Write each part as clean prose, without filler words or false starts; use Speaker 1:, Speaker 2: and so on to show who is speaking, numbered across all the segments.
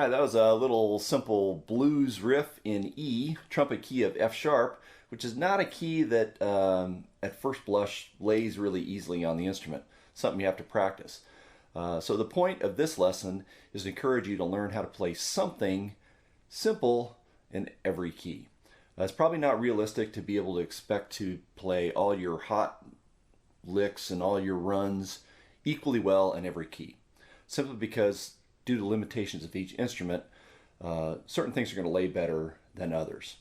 Speaker 1: that was a little simple blues riff in E, trumpet key of F sharp, which is not a key that at first blush lays really easily on the instrument. Something you have to practice. So the point of this lesson is to encourage you to learn how to play something simple in every key. It's probably not realistic to be able to expect to play all your hot licks and all your runs equally well in every key, simply because due to limitations of each instrument, certain things are going to lay better than others.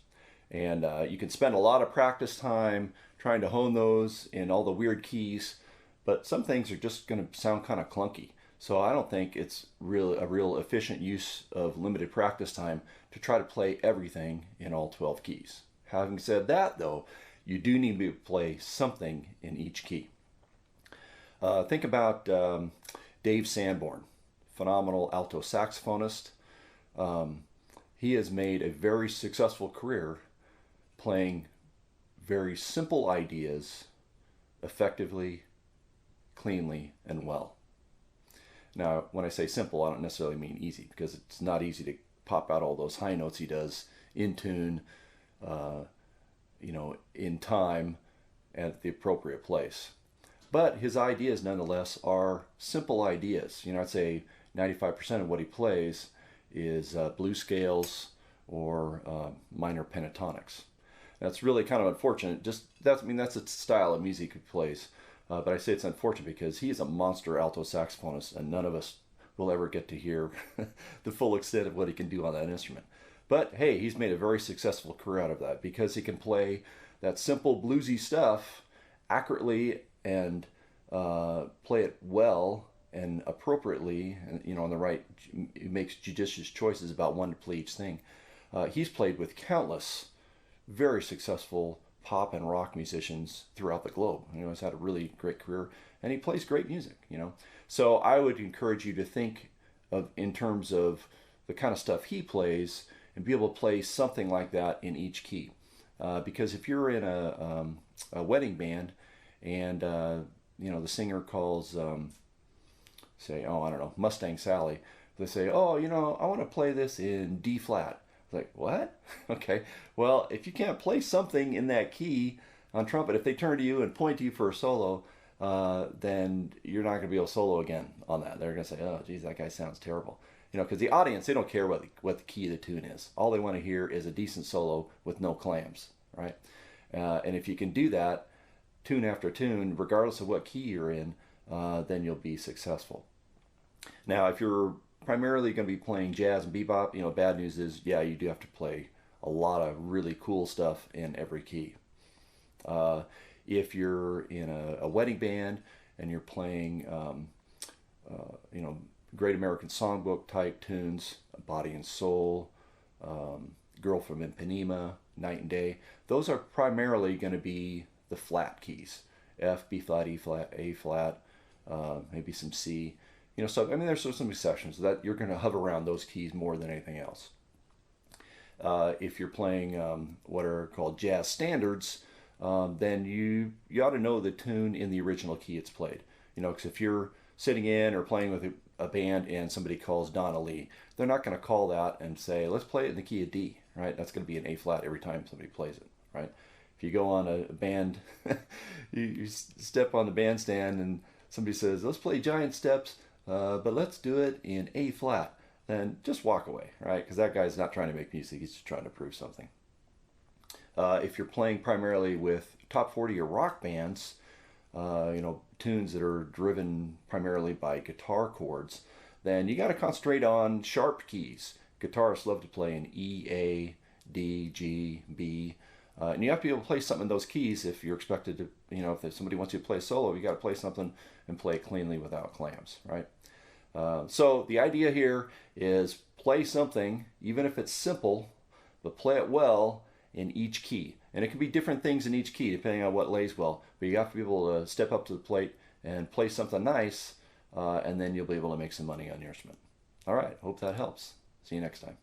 Speaker 1: And you can spend a lot of practice time trying to hone those in all the weird keys, but some things are just going to sound kind of clunky. So I don't think it's really a real efficient use of limited practice time to try to play everything in all 12 keys. Having said that, though, you do need to play something in each key. Think about Dave Sanborn, phenomenal alto saxophonist. He has made a very successful career playing very simple ideas effectively, cleanly, and well. Now, when I say simple, I don't necessarily mean easy, because it's not easy to pop out all those high notes he does in tune, in time, at the appropriate place. But his ideas, nonetheless, are simple ideas. I'd say 95% of what he plays is blues scales or minor pentatonics. That's really kind of unfortunate. That's a style of music he plays. But I say it's unfortunate because he is a monster alto saxophonist, and none of us will ever get to hear the full extent of what he can do on that instrument. But hey, he's made a very successful career out of that because he can play that simple bluesy stuff accurately and play it well and appropriately, and on the right, he makes judicious choices about when to play each thing. He's played with countless very successful pop and rock musicians throughout the globe. He's had a really great career, and he plays great music. So I would encourage you to think of in terms of the kind of stuff he plays and be able to play something like that in each key. Because if you're in a wedding band and the singer calls, say, I don't know, Mustang Sally, they say, I want to play this in D flat. Like, what? Okay. Well, if you can't play something in that key on trumpet, if they turn to you and point to you for a solo, then you're not going to be able to solo again on that. They're going to say, oh, geez, that guy sounds terrible. Because the audience, they don't care what the key of the tune is. All they want to hear is a decent solo with no clams, right? And if you can do that, tune after tune, regardless of what key you're in, then you'll be successful. Now, if you're primarily going to be playing jazz and bebop, bad news is, yeah, you do have to play a lot of really cool stuff in every key. If you're in a wedding band and you're playing, Great American Songbook type tunes, Body and Soul, Girl from Ipanema, Night and Day, those are primarily going to be the flat keys. F, B flat, E flat, A flat, maybe some C. There's some exceptions that you're going to hover around those keys more than anything else. If you're playing what are called jazz standards, then you ought to know the tune in the original key it's played. Because if you're sitting in or playing with a band and somebody calls Donna Lee, they're not going to call that and say, let's play it in the key of D, right? That's going to be an A flat every time somebody plays it, right? If you go on a band, you step on the bandstand and somebody says, let's play Giant Steps, but let's do it in A flat, then just walk away, right? Because that guy's not trying to make music, he's just trying to prove something. If you're playing primarily with top 40 or rock bands, tunes that are driven primarily by guitar chords, then you got to concentrate on sharp keys. Guitarists love to play in E, A, D, G, B, and you have to be able to play something in those keys if you're expected to, if somebody wants you to play solo, you got to play something and play it cleanly without clams, right? So the idea here is play something, even if it's simple, but play it well in each key. And it can be different things in each key depending on what lays well, but you have to be able to step up to the plate and play something nice, and then you'll be able to make some money on your instrument. All right, hope that helps. See you next time.